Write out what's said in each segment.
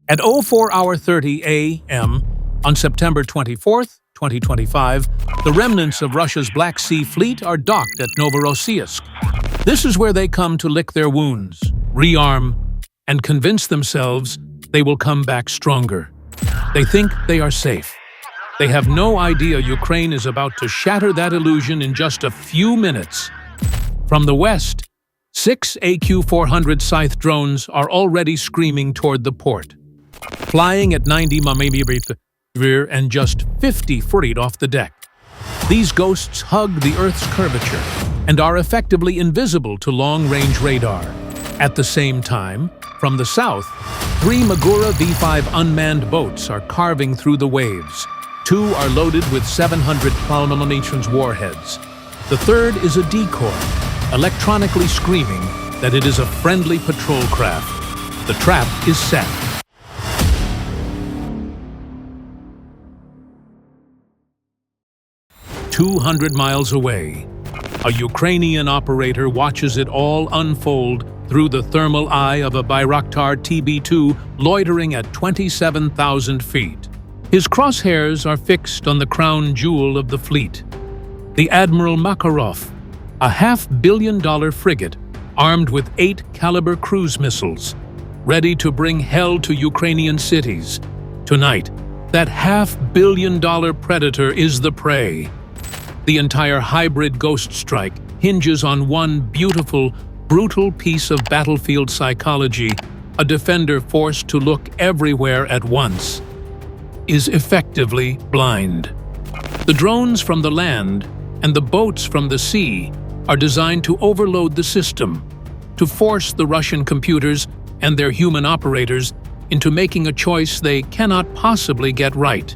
At 04:30 a.m. on September 24th, 2025, the remnants of Russia's Black Sea Fleet are docked at Novorossiysk. This is where they come to lick their wounds, rearm, and convince themselves they will come back stronger. They think they are safe. They have no idea Ukraine is about to shatter that illusion in just a few minutes. From the west, 6 AQ-400 Scythe drones are already screaming toward the port. Flying at 90 km/h and just 50 feet off the deck. These ghosts hug the Earth's curvature and are effectively invisible to long-range radar. At the same time, from the south, 3 Magura V5 unmanned boats are carving through the waves. 2 are loaded with 700 km warheads. The third is a decoy, electronically screaming that it is a friendly patrol craft. The trap is set. "200 miles away, a Ukrainian operator watches it all unfold through the thermal eye of a Bayraktar TB2 loitering at 27,000 feet. His crosshairs are fixed on the crown jewel of the fleet, the Admiral Makarov, a $500 million frigate armed with 8-caliber cruise missiles, ready to bring hell to Ukrainian cities. Tonight, that $500 million predator is the prey. The entire hybrid ghost strike hinges on one beautiful, brutal piece of battlefield psychology. A defender forced to look everywhere at once is effectively blind. The drones from the land and the boats from the sea are designed to overload the system, to force the Russian computers and their human operators into making a choice they cannot possibly get right.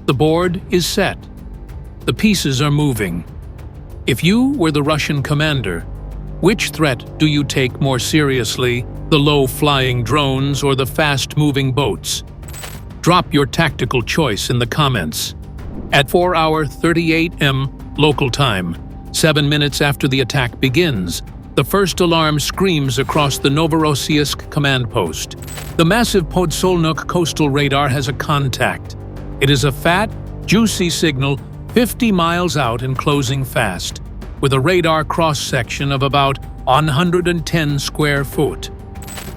The board is set. The pieces are moving. If you were the Russian commander, which threat do you take more seriously, the low-flying drones or the fast-moving boats? Drop your tactical choice in the comments. At 04:38 a.m. local time, 7 minutes after the attack begins, the first alarm screams across the Novorossiysk command post. The massive Podsolnuk coastal radar has a contact. It is a fat, juicy signal 50 miles out and closing fast, with a radar cross-section of about 110 square foot.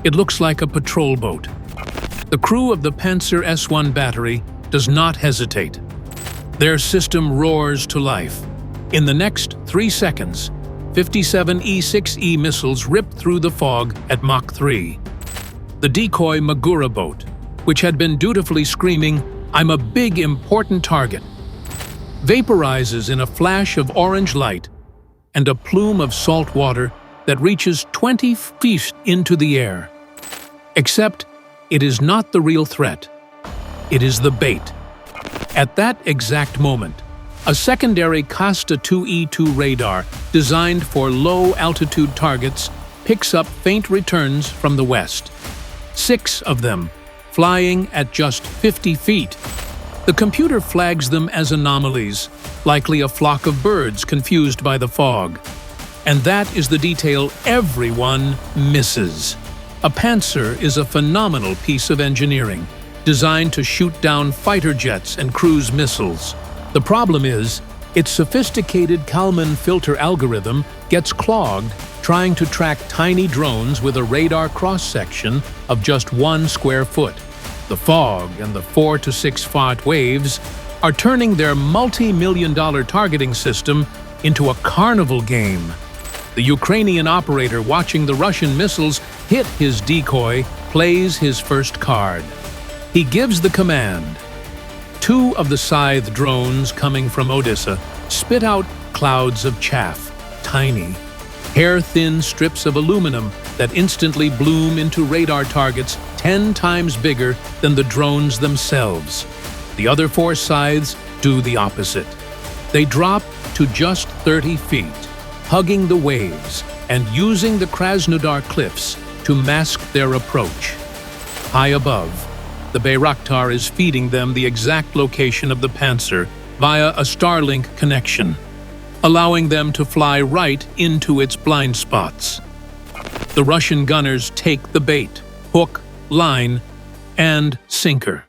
It looks like a patrol boat. The crew of the Panzer S1 battery does not hesitate. Their system roars to life. In the next 3 seconds, 57 E-6E missiles rip through the fog at Mach 3. The decoy Magura boat, which had been dutifully screaming, "I'm a big important target," vaporizes in a flash of orange light and a plume of salt water that reaches 20 feet into the air. Except it is not the real threat. It is the bait. At that exact moment, a secondary Kasta 2E2 radar designed for low-altitude targets picks up faint returns from the west. 6 of them, flying at just 50 feet. The computer flags them as anomalies, likely a flock of birds confused by the fog. And that is the detail everyone misses. A Panzer is a phenomenal piece of engineering, designed to shoot down fighter jets and cruise missiles. The problem is, its sophisticated Kalman filter algorithm gets clogged trying to track tiny drones with a radar cross-section of just 1 square foot. The fog and the 4 to 6 foot waves are turning their multi-million-dollar targeting system into a carnival game. The Ukrainian operator watching the Russian missiles hit his decoy plays his first card. He gives the command. 2 of the Scythe drones coming from Odessa spit out clouds of chaff, tiny, hair-thin strips of aluminum that instantly bloom into radar targets 10 times bigger than the drones themselves. The other 4 Scythes do the opposite. They drop to just 30 feet, hugging the waves and using the Krasnodar cliffs to mask their approach. High above, the Bayraktar is feeding them the exact location of the Panzer via a Starlink connection, allowing them to fly right into its blind spots. The Russian gunners take the bait, hook, line, and sinker.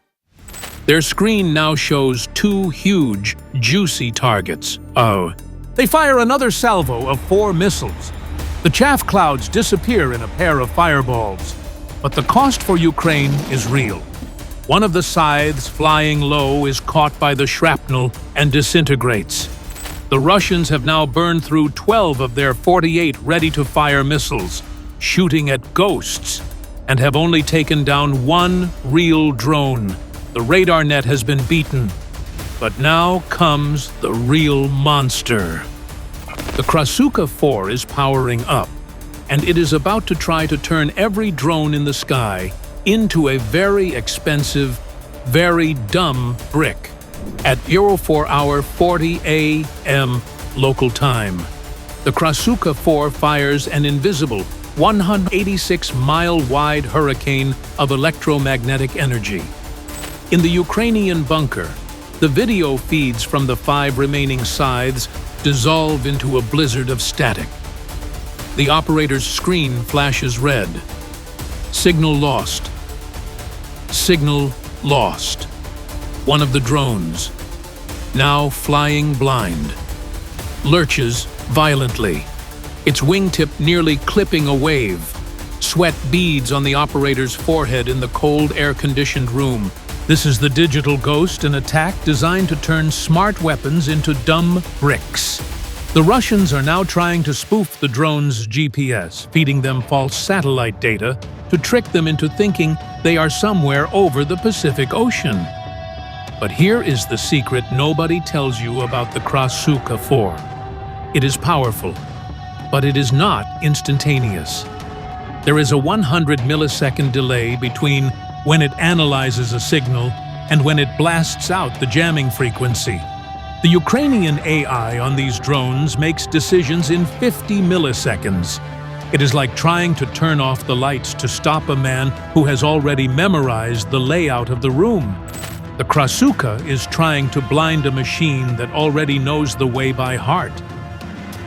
Their screen now shows two huge, juicy targets. Oh, they fire another salvo of 4 missiles. The chaff clouds disappear in a pair of fireballs. But the cost for Ukraine is real. One of the scythes flying low is caught by the shrapnel and disintegrates. The Russians have now burned through 12 of their 48 ready-to-fire missiles, shooting at ghosts, and have only taken down 1 real drone. The radar net has been beaten. But now comes the real monster. The Krasuka 4 is powering up, and it is about to try to turn every drone in the sky into a very expensive, very dumb brick at 04 40 a.m. local time. The Krasuka 4 fires an invisible 186-mile-wide hurricane of electromagnetic energy. In the Ukrainian bunker, the video feeds from the 5 remaining scythes dissolve into a blizzard of static. The operator's screen flashes red. Signal lost. Signal lost. One of the drones, now flying blind, lurches violently, its wingtip nearly clipping a wave. Sweat beads on the operator's forehead in the cold, air-conditioned room. This is the digital ghost, an attack designed to turn smart weapons into dumb bricks. The Russians are now trying to spoof the drone's GPS, feeding them false satellite data to trick them into thinking they are somewhere over the Pacific Ocean. But here is the secret nobody tells you about the Krasuka 4. It is powerful, but it is not instantaneous. There is a 100-millisecond delay between when it analyzes a signal and when it blasts out the jamming frequency. The Ukrainian AI on these drones makes decisions in 50 milliseconds. It is like trying to turn off the lights to stop a man who has already memorized the layout of the room. The Krasuka is trying to blind a machine that already knows the way by heart.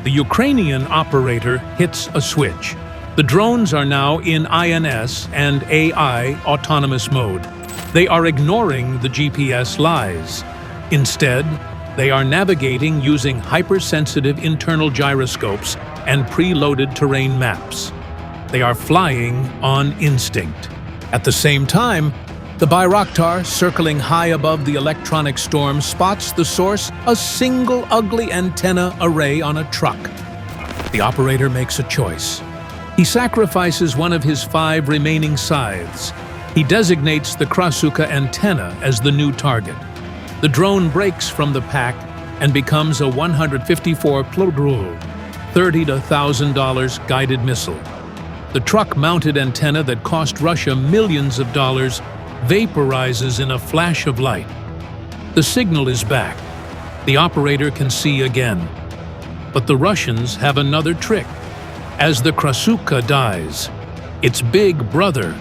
The Ukrainian operator hits a switch. The drones are now in INS and AI autonomous mode. They are ignoring the GPS lies. Instead, they are navigating using hypersensitive internal gyroscopes and preloaded terrain maps. They are flying on instinct. At the same time, the Bayraktar, circling high above the electronic storm, spots the source, a single ugly antenna array on a truck. The operator makes a choice. He sacrifices one of his 5 remaining scythes. He designates the Krasuka antenna as the new target. The drone breaks from the pack and becomes a 154 pludrul, $30 to $1,000 guided missile. The truck-mounted antenna that cost Russia millions of dollars vaporizes in a flash of light. The signal is back. The operator can see again. But the Russians have another trick. As the Krasuka dies, its big brother,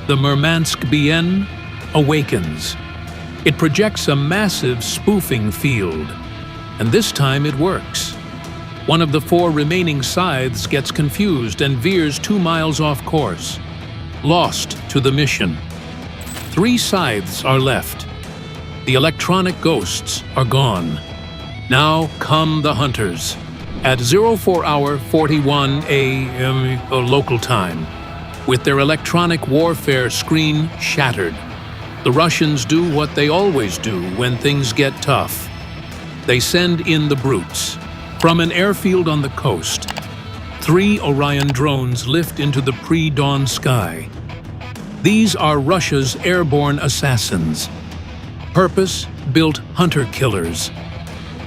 the Murmansk BN, awakens. It projects a massive spoofing field, and this time it works. One of the 4 remaining scythes gets confused and veers 2 miles off course, lost to the mission. 3 scythes are left. The electronic ghosts are gone. Now come the hunters. At 04 41 a.m. local time, with their electronic warfare screen shattered, the Russians do what they always do when things get tough. They send in the brutes. From an airfield on the coast, 3 Orion drones lift into the pre-dawn sky. These are Russia's airborne assassins, purpose-built hunter-killers,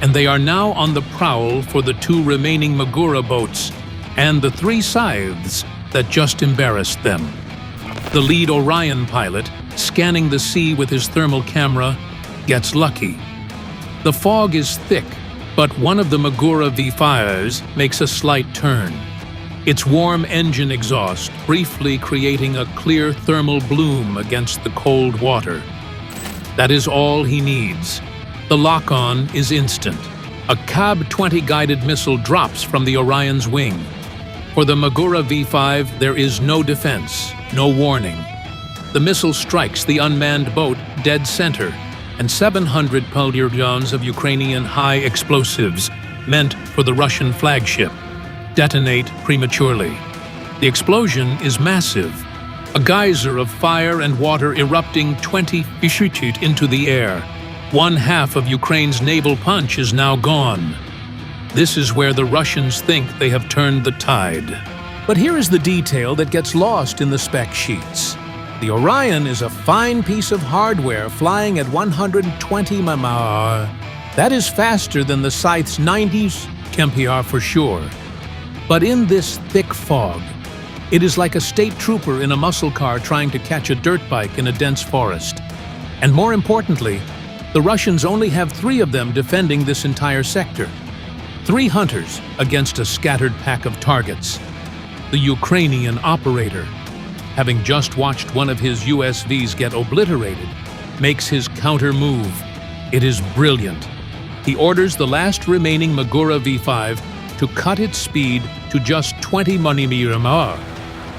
and they are now on the prowl for the 2 remaining Magura boats and the 3 scythes that just embarrassed them. The lead Orion pilot, scanning the sea with his thermal camera, gets lucky. The fog is thick, but one of the Magura V5s makes a slight turn, its warm engine exhaust briefly creating a clear thermal bloom against the cold water. That is all he needs. The lock-on is instant. A CAB-20 guided missile drops from the Orion's wing. For the Magura V5, there is no defense, no warning. The missile strikes the unmanned boat dead center, and 700 kilograms of Ukrainian high explosives, meant for the Russian flagship, detonate prematurely. The explosion is massive, a geyser of fire and water erupting 20 feet into the air. One half of Ukraine's naval punch is now gone. This is where the Russians think they have turned the tide. But here is the detail that gets lost in the spec sheets. The Orion is a fine piece of hardware flying at 120 mph. That is faster than the Scythe's 90 kmph for sure. But in this thick fog, it is like a state trooper in a muscle car trying to catch a dirt bike in a dense forest. And more importantly, the Russians only have 3 of them defending this entire sector. 3 hunters against a scattered pack of targets. The Ukrainian operator, having just watched one of his USVs get obliterated, makes his counter move. It is brilliant. He orders the last remaining Magura V5 to cut its speed to just 20 mph,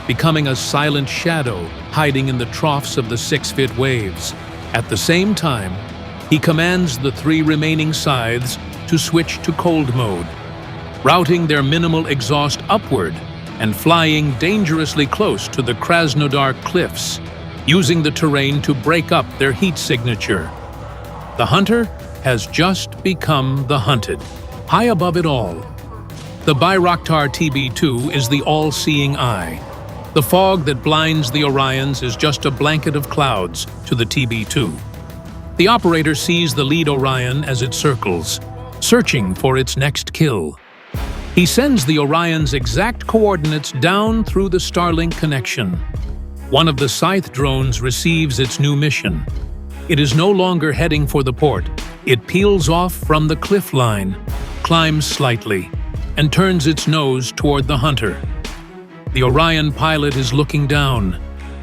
becoming a silent shadow hiding in the troughs of the 6-foot waves. At the same time, he commands the 3 remaining scythes to switch to cold mode, routing their minimal exhaust upward and flying dangerously close to the Krasnodar cliffs, using the terrain to break up their heat signature. The hunter has just become the hunted. High above it all, the Bayraktar TB2 is the all-seeing eye. The fog that blinds the Orions is just a blanket of clouds to the TB2. The operator sees the lead Orion as it circles, searching for its next kill. He sends the Orion's exact coordinates down through the Starlink connection. One of the Scythe drones receives its new mission. It is no longer heading for the port. It peels off from the cliff line, climbs slightly, and turns its nose toward the hunter. The Orion pilot is looking down,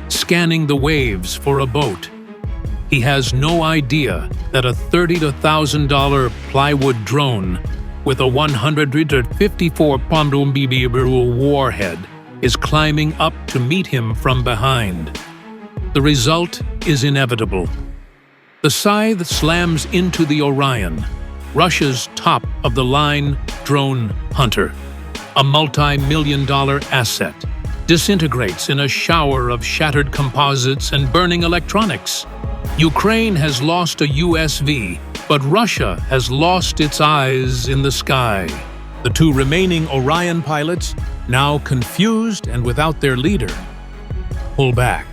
scanning the waves for a boat. He has no idea that a $30,000 plywood drone with a 154-pound warhead is climbing up to meet him from behind. The result is inevitable. The scythe slams into the Orion, Russia's top-of-the-line drone hunter, a multi-million-dollar asset, disintegrates in a shower of shattered composites and burning electronics. Ukraine has lost a USV, but Russia has lost its eyes in the sky. The 2 remaining Orion pilots, now confused and without their leader, pull back,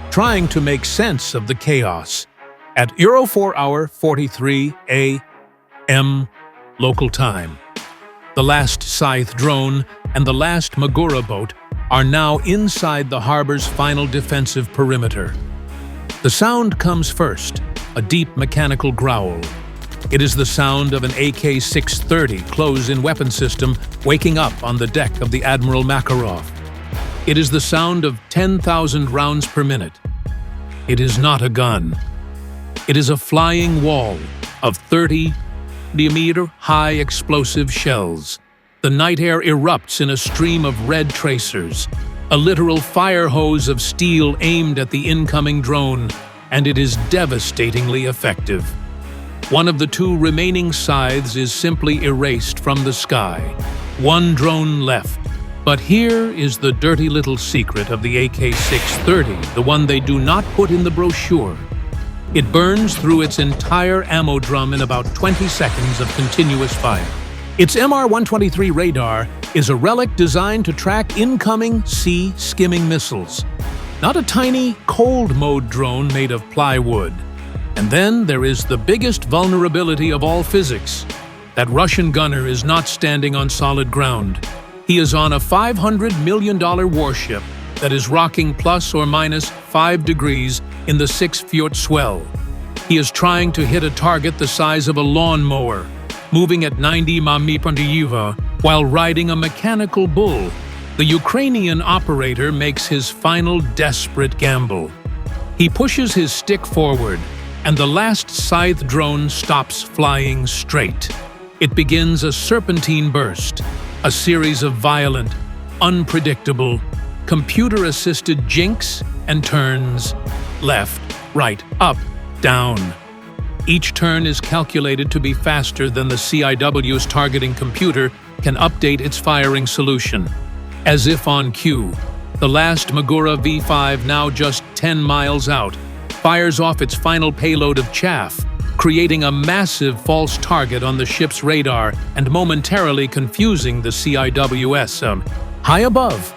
trying to make sense of the chaos. At Euro 4 hour 43 a.m. local time, the last Scythe drone and the last Magura boat are now inside the harbor's final defensive perimeter. The sound comes first, a deep mechanical growl. It is the sound of an AK-630 close-in weapon system waking up on the deck of the Admiral Makarov. It is the sound of 10,000 rounds per minute. It is not a gun. It is a flying wall of 30-meter high explosive shells. The night air erupts in a stream of red tracers, a literal fire hose of steel aimed at the incoming drone, and it is devastatingly effective. One of the 2 remaining scythes is simply erased from the sky. 1 drone left. But here is the dirty little secret of the AK-630, the one they do not put in the brochure. It burns through its entire ammo drum in about 20 seconds of continuous fire. Its MR-123 radar is a relic designed to track incoming sea skimming missiles, not a tiny cold mode drone made of plywood. And then there is the biggest vulnerability of all physics. That Russian gunner is not standing on solid ground. He is on a $500 million warship that is rocking plus or minus 5 degrees in the 6-foot swell. He is trying to hit a target the size of a lawnmower, moving at 90 mph while riding a mechanical bull. The Ukrainian operator makes his final desperate gamble. He pushes his stick forward, and the last Scythe drone stops flying straight. It begins a serpentine burst, a series of violent, unpredictable, computer-assisted jinks and turns left, right, up, down. Each turn is calculated to be faster than the CIW's targeting computer can update its firing solution. As if on cue, the last Magura V5, now just 10 miles out, fires off its final payload of chaff, creating a massive false target on the ship's radar and momentarily confusing the CIWS. High above,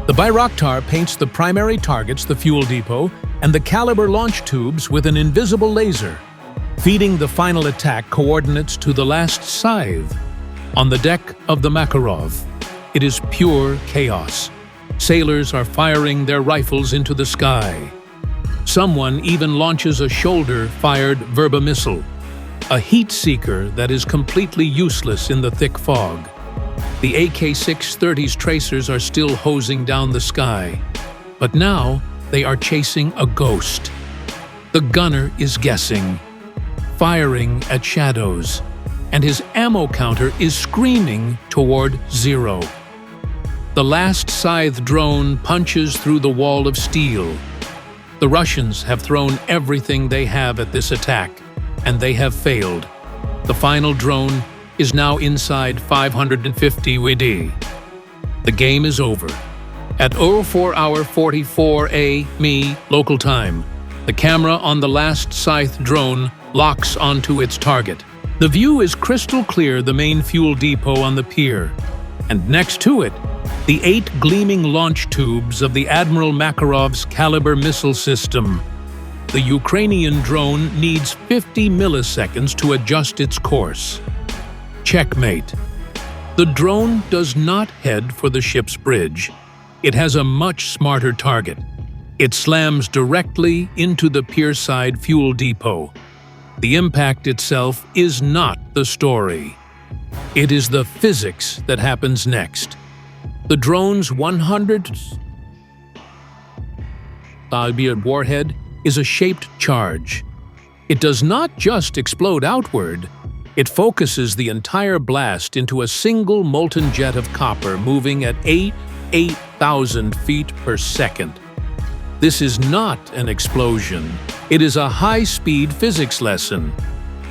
the Bayraktar paints the primary targets, the fuel depot, and the Caliber launch tubes with an invisible laser, feeding the final attack coordinates to the last scythe. On the deck of the Makarov, it is pure chaos. Sailors are firing their rifles into the sky. Someone even launches a shoulder-fired Verba missile, a heat seeker that is completely useless in the thick fog. The AK-630's tracers are still hosing down the sky, but now they are chasing a ghost. The gunner is guessing, firing at shadows, and his ammo counter is screaming toward 0. The last scythe drone punches through the wall of steel. The Russians have thrown everything they have at this attack, and they have failed. The final drone is now inside 550 WD. The game is over. At 04:44 a.m. local time, the camera on the last scythe drone locks onto its target. The view is crystal clear, the main fuel depot on the pier, and next to it, the 8 gleaming launch tubes of the Admiral Makarov's Caliber missile system. The Ukrainian drone needs 50 milliseconds to adjust its course. Checkmate. The drone does not head for the ship's bridge. It has a much smarter target. It slams directly into the pierside fuel depot. The impact itself is not the story. It is the physics that happens next. The drone's 100 warhead is a shaped charge. It does not just explode outward, it focuses the entire blast into a single molten jet of copper moving at 8,000 feet per second. This is not an explosion. It is a high-speed physics lesson.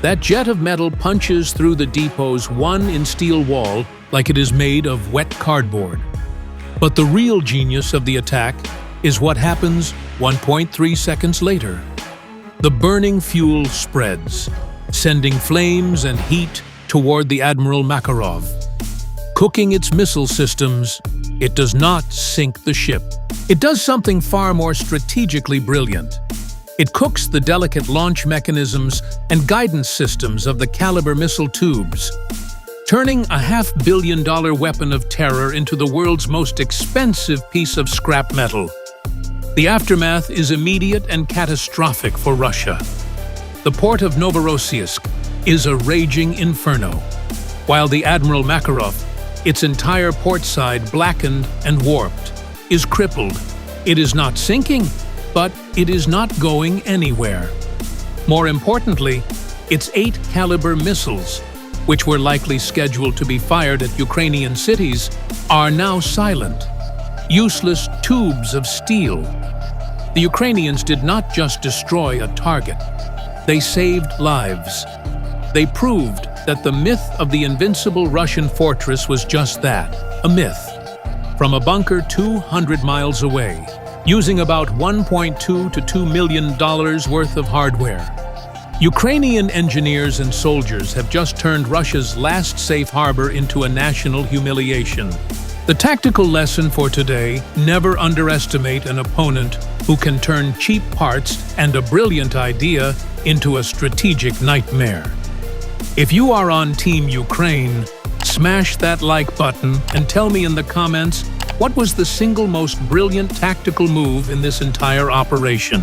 That jet of metal punches through the depot's 1-in steel wall like it is made of wet cardboard. But the real genius of the attack is what happens 1.3 seconds later. The burning fuel spreads, sending flames and heat toward the Admiral Makarov. Cooking its missile systems, it does not sink the ship. It does something far more strategically brilliant. It cooks the delicate launch mechanisms and guidance systems of the Caliber missile tubes, turning a $500 million weapon of terror into the world's most expensive piece of scrap metal. The aftermath is immediate and catastrophic for Russia. The port of Novorossiysk is a raging inferno, while the Admiral Makarov, its entire port side blackened and warped, is crippled. It is not sinking, but it is not going anywhere. More importantly, its 8 Caliber missiles, which were likely scheduled to be fired at Ukrainian cities, are now silent, useless tubes of steel. The Ukrainians did not just destroy a target, they saved lives. They proved that the myth of the invincible Russian fortress was just that, a myth. From a bunker 200 miles away, using about $1.2 to $2 million worth of hardware. Ukrainian engineers and soldiers have just turned Russia's last safe harbor into a national humiliation. The tactical lesson for today: never underestimate an opponent who can turn cheap parts and a brilliant idea into a strategic nightmare. If you are on Team Ukraine, smash that like button and tell me in the comments what was the single most brilliant tactical move in this entire operation.